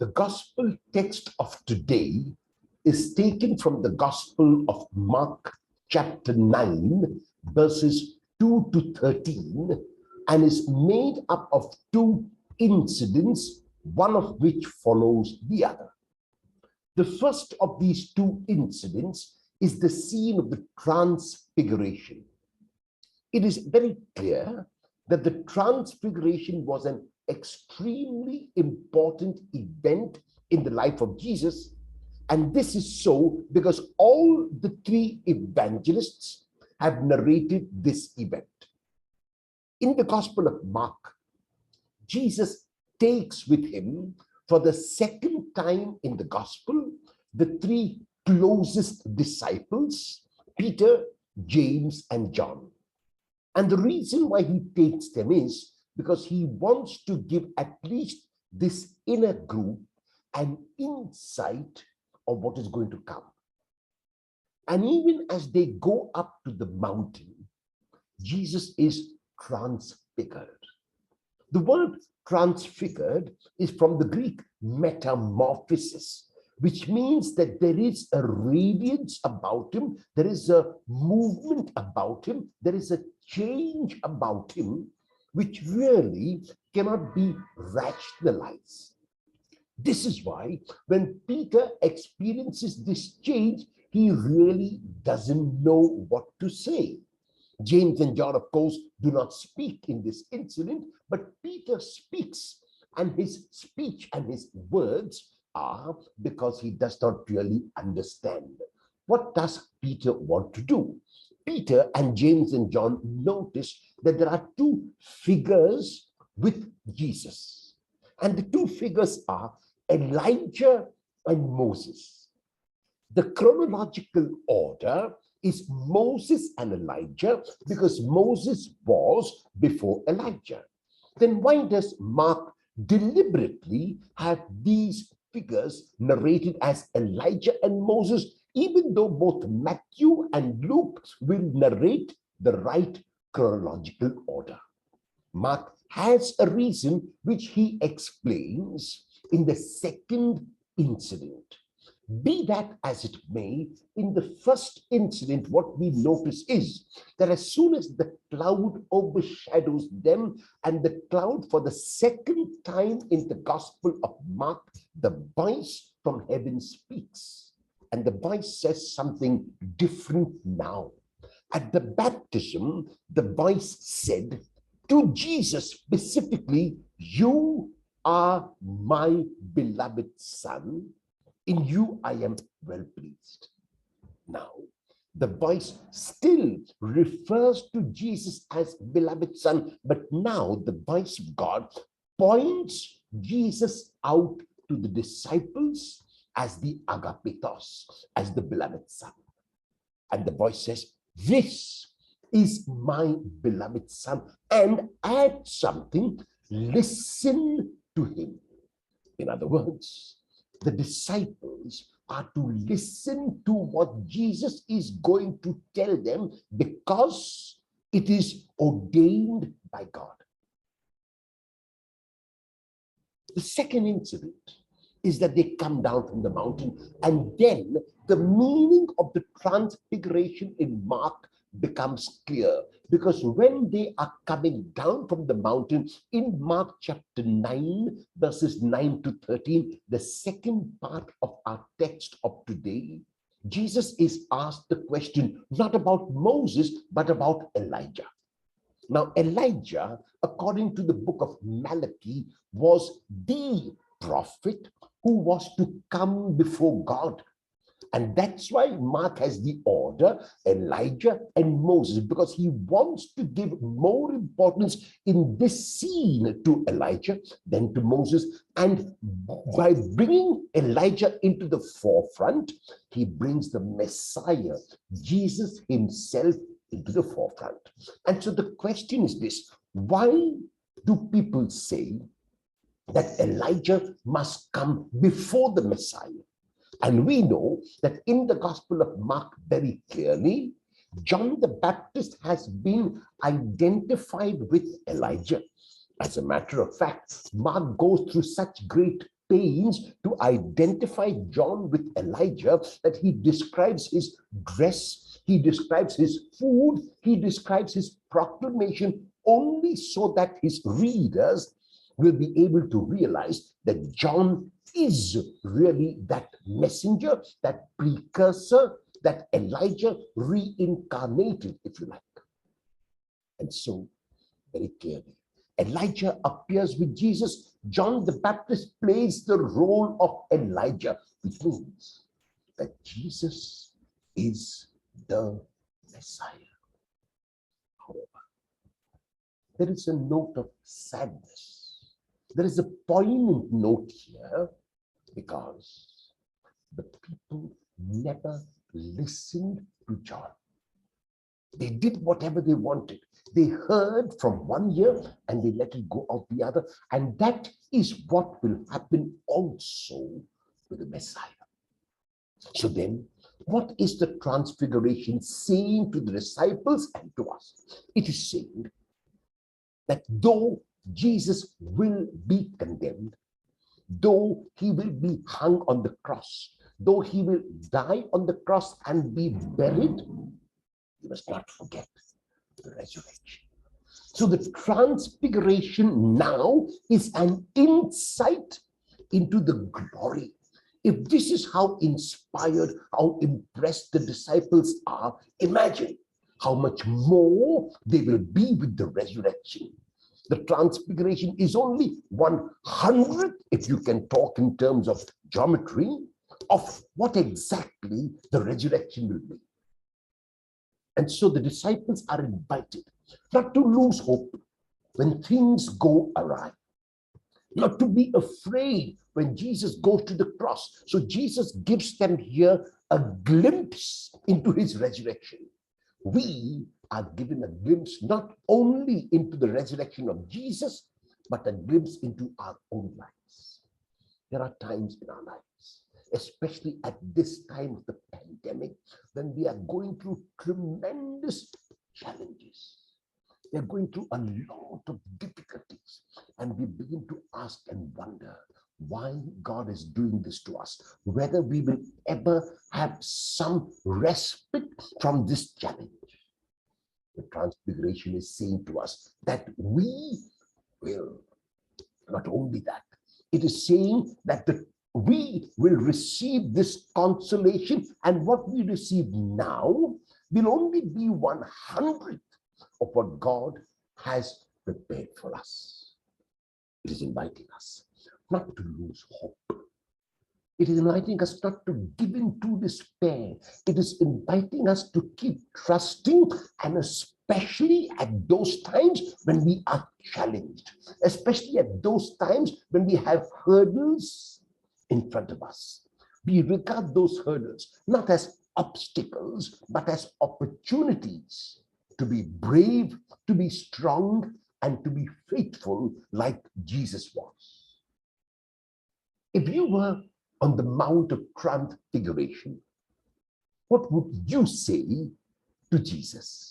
The gospel text of today is taken from the Gospel of Mark, chapter 9, verses 2 to 13, and is made up of two incidents, one of which follows the other. The first of these two incidents is the scene of the Transfiguration. It is very clear that the Transfiguration was an extremely important event in the life of Jesus, and this is so because all the three evangelists have narrated this event. In the Gospel of Mark, Jesus takes with him for the second time in the Gospel the three closest disciples, Peter, James, and John. And the reason why he takes them is because he wants to give at least this inner group an insight of what is going to come. And even as they go up to the mountain, Jesus is transfigured. The word transfigured is from the Greek metamorphosis, which means that there is a radiance about him, there is a movement about him, there is a change about him, which really cannot be rationalized. This is why when Peter experiences this change, he really doesn't know what to say. James and John, of course, do not speak in this incident, but Peter speaks, and his speech and his words are because he does not really understand. What does Peter want to do? Peter and James and John notice that there are two figures with Jesus. And the two figures are Elijah and Moses. The chronological order is Moses and Elijah because Moses was before Elijah. Then why does Mark deliberately have these figures narrated as Elijah and Moses, even though both Matthew and Luke will narrate the right chronological order? Mark has a reason which he explains in the second incident. Be that as it may, in the first incident, what we notice is that as soon as the cloud overshadows them, and the cloud for the second time in the Gospel of Mark, the voice from heaven speaks. And the voice says something different now. At the baptism, the voice said to Jesus specifically, "You are my beloved Son. In you I am well pleased." Now, the voice still refers to Jesus as beloved Son, but now the voice of God points Jesus out to the disciples as the agapetos, as the beloved Son. And the voice says, "This is my beloved Son," and add something, "Listen to him." In other words, the disciples are to listen to what Jesus is going to tell them because it is ordained by God. The second incident is that they come down from the mountain, and then the meaning of the transfiguration in Mark becomes clear, because when they are coming down from the mountain in Mark chapter 9, verses 9 to 13, the second part of our text of today, Jesus is asked the question not about Moses, but about Elijah. Now, Elijah, according to the book of Malachi, was the prophet who was to come before God. And that's why Mark has the order Elijah and Moses, because he wants to give more importance in this scene to Elijah than to Moses. And by bringing Elijah into the forefront, he brings the Messiah, Jesus himself, into the forefront. And so the question is this: why do people say that Elijah must come before the Messiah? And we know that in the Gospel of Mark very clearly, John the Baptist has been identified with Elijah. As a matter of fact, Mark goes through such great pains to identify John with Elijah that he describes his dress, he describes his food, he describes his proclamation only so that his readers will be able to realize that John is really that messenger, that precursor, that Elijah reincarnated, if you like. And so, very clearly, Elijah appears with Jesus. John the Baptist plays the role of Elijah, which means that Jesus is the Messiah. However, there is a note of sadness. There is a poignant note here because the people never listened to John. They did whatever they wanted. They heard from one ear and they let it go out the other. And that is what will happen also with the Messiah. So then, what is the Transfiguration saying to the disciples and to us? It is saying that though Jesus will be condemned, though he will be hung on the cross, though he will die on the cross and be buried, you must not forget the resurrection. So the Transfiguration now is an insight into the glory. If this is how inspired, how impressed the disciples are, imagine how much more they will be with the resurrection. The Transfiguration is only 100, if you can talk in terms of geometry, of what exactly the resurrection will be. And so the disciples are invited not to lose hope when things go awry, not to be afraid when Jesus goes to the cross. So Jesus gives them here a glimpse into his resurrection. We are given a glimpse not only into the resurrection of Jesus, but a glimpse into our own lives. There are times in our lives, especially at this time of the pandemic, when we are going through tremendous challenges. We are going through a lot of difficulties, and we begin to ask and wonder why God is doing this to us, whether we will ever have some respite from this challenge. The Transfiguration is saying to us that we will, not only that, it is saying that we will receive this consolation, and what we receive now will only be 100th of what God has prepared for us. It is inviting us not to lose hope. It is inviting us not to give in to despair. It is inviting us to keep trusting, and especially at those times when we are challenged, especially at those times when we have hurdles in front of us. We regard those hurdles not as obstacles, but as opportunities to be brave, to be strong, and to be faithful like Jesus was. If you were on the Mount of Transfiguration, what would you say to Jesus?